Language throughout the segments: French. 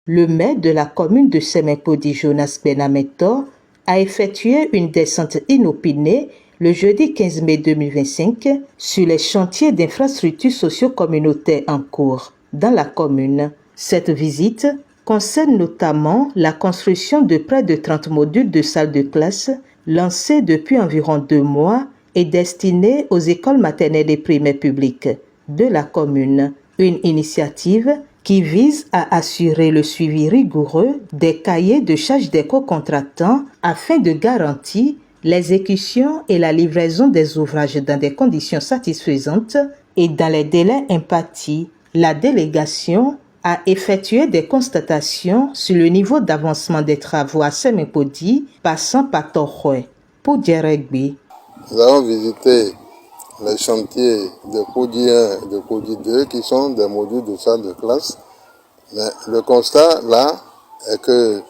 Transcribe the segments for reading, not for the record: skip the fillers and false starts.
Le maire de la commune de Semenpodi, Jonas Benametor, a effectué une descente inopinée le jeudi 15 mai 2025 sur les chantiers d'infrastructures socio-communautaires en cours dans la commune. Cette visite concerne notamment la construction de près de 30 modules de salles de classe lancés depuis environ 2 mois et destinés aux écoles maternelles et primaires publiques de la commune. Une initiative qui vise à assurer le suivi rigoureux des cahiers de charges des co-contractants afin de garantir l'exécution et la livraison des ouvrages dans des conditions satisfaisantes et dans les délais impartis. La délégation a effectué des constatations sur le niveau d'avancement des travaux à Semenpodi, passant par Tokhwe. Pour Djeregbi. Nous avons visité les chantiers de Podi 1 et de Podi 2 qui sont des modules de salle de classe. Mais le constat là est que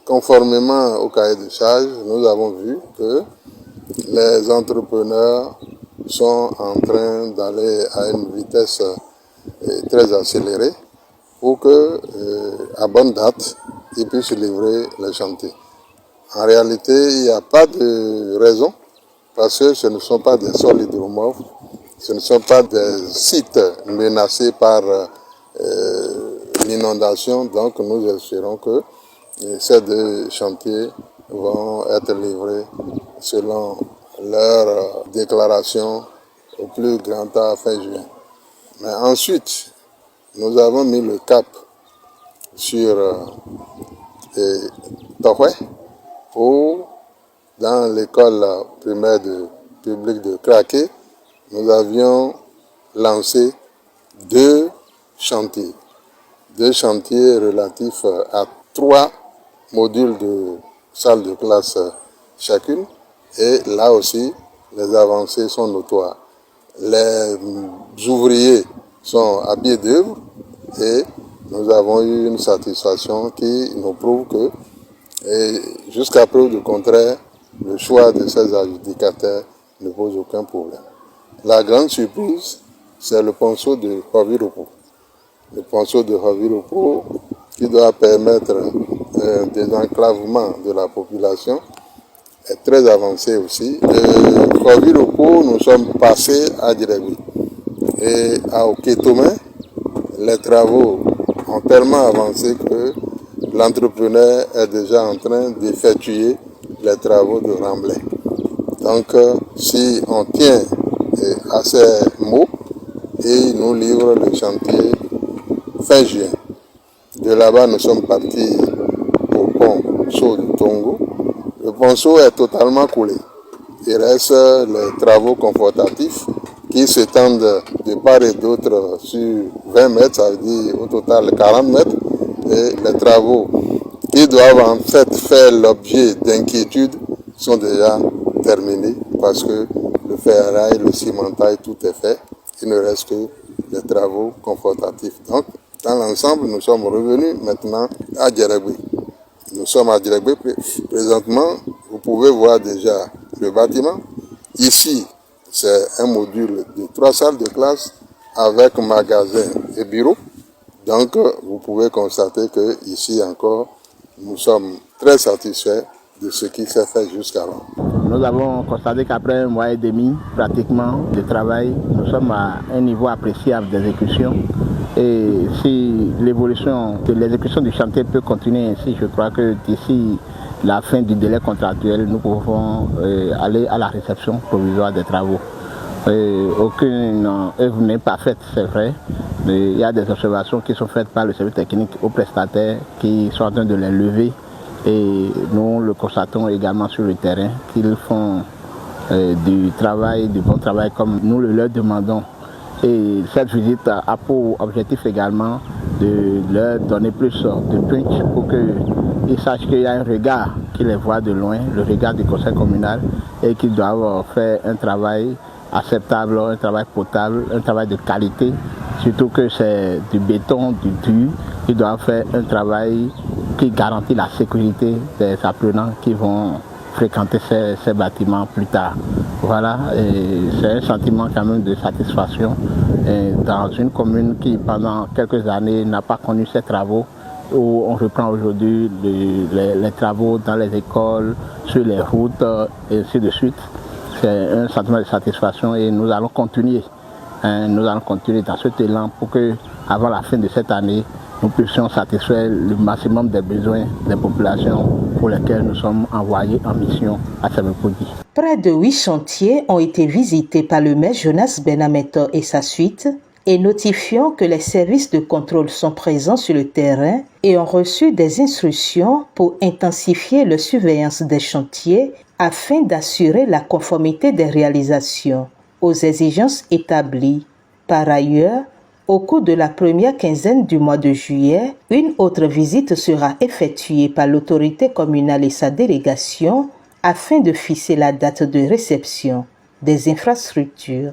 conformément au cahier de charge, nous avons vu que les entrepreneurs sont en train d'aller à une vitesse très accélérée pour que, à bonne date, ils puissent livrer les chantiers. En réalité, il n'y a pas de raison parce que ce ne sont pas des sols hydromorphes, ce ne sont pas des sites menacés par l'inondation. Donc nous espérons que ces 2 chantiers vont être livrés selon leur déclaration au plus grand tard fin juin. Mais ensuite, nous avons mis le cap sur Tokhwe où, dans l'école primaire publique de Kraké, nous avions lancé 2 chantiers. 2 chantiers relatifs à 3 modules de salle de classe chacune. Et là aussi, les avancées sont notoires. Les ouvriers sont à pied d'œuvre et nous avons eu une satisfaction qui nous prouve que, jusqu'à preuve du contraire, le choix de ces adjudicataires ne pose aucun problème. La grande surprise, c'est le ponceau de Haviropo. Le ponceau de Haviropo qui doit permettre un désenclavement de la population est très avancé aussi. De Haviropo, nous sommes passés à Djeregbi. Et à Oketomé, les travaux ont tellement avancé que l'entrepreneur est déjà en train d'effectuer les travaux de remblai. Donc, si on tient à ces mots, et il nous livre le chantier fin juin. De là-bas, nous sommes partis au ponceau de Tongo. Le ponceau est totalement coulé. Il reste les travaux confortatifs qui s'étendent de part et d'autre sur 20 mètres, ça veut dire au total 40 mètres. Et les travaux qui doivent en fait faire l'objet d'inquiétudes sont déjà terminés parce que le ferraille, le cimentage, tout est fait. Il ne reste que les travaux confortatifs. Donc, dans l'ensemble, nous sommes revenus maintenant à Djeregbi. Nous sommes à Djeregbi présentement. Vous pouvez voir déjà le bâtiment. Ici, c'est un module de 3 salles de classe avec magasin et bureau. Donc, vous pouvez constater que ici encore, nous sommes très satisfaits de ce qui s'est fait jusqu'alors. Nous avons constaté qu'après 1 mois et demi, pratiquement, de travail, nous sommes à un niveau appréciable d'exécution. Et si l'évolution de l'exécution du chantier peut continuer ainsi, je crois que d'ici la fin du délai contractuel, nous pouvons aller à la réception provisoire des travaux. Aucune œuvre n'est pas faite, c'est vrai, mais il y a des observations qui sont faites par le service technique aux prestataires qui sont en train de les lever. Et nous le constatons également sur le terrain qu'ils font du bon travail comme nous le leur demandons. Et cette visite a pour objectif également de leur donner plus de punch pour qu'ils sachent qu'il y a un regard qui les voit de loin, le regard du conseil communal, et qu'ils doivent faire un travail acceptable, un travail potable, un travail de qualité, surtout que c'est du béton, du dur. Ils doivent faire un travail qui garantit la sécurité des apprenants qui vont fréquenter ces bâtiments plus tard. Voilà, c'est un sentiment quand même de satisfaction dans une commune qui pendant quelques années n'a pas connu ces travaux, où on reprend aujourd'hui les travaux dans les écoles, sur les routes et ainsi de suite. C'est un sentiment de satisfaction et nous allons continuer. Nous allons continuer dans cet élan pour que, avant la fin de cette année, nous puissions satisfaire le maximum des besoins des populations pour lesquelles nous sommes envoyés en mission à Sebekodi. Près de 8 chantiers ont été visités par le maire Jonas Benametor et sa suite, et notifiant que les services de contrôle sont présents sur le terrain et ont reçu des instructions pour intensifier la surveillance des chantiers afin d'assurer la conformité des réalisations aux exigences établies. Par ailleurs, au cours de la première quinzaine du mois de juillet, une autre visite sera effectuée par l'autorité communale et sa délégation afin de fixer la date de réception des infrastructures.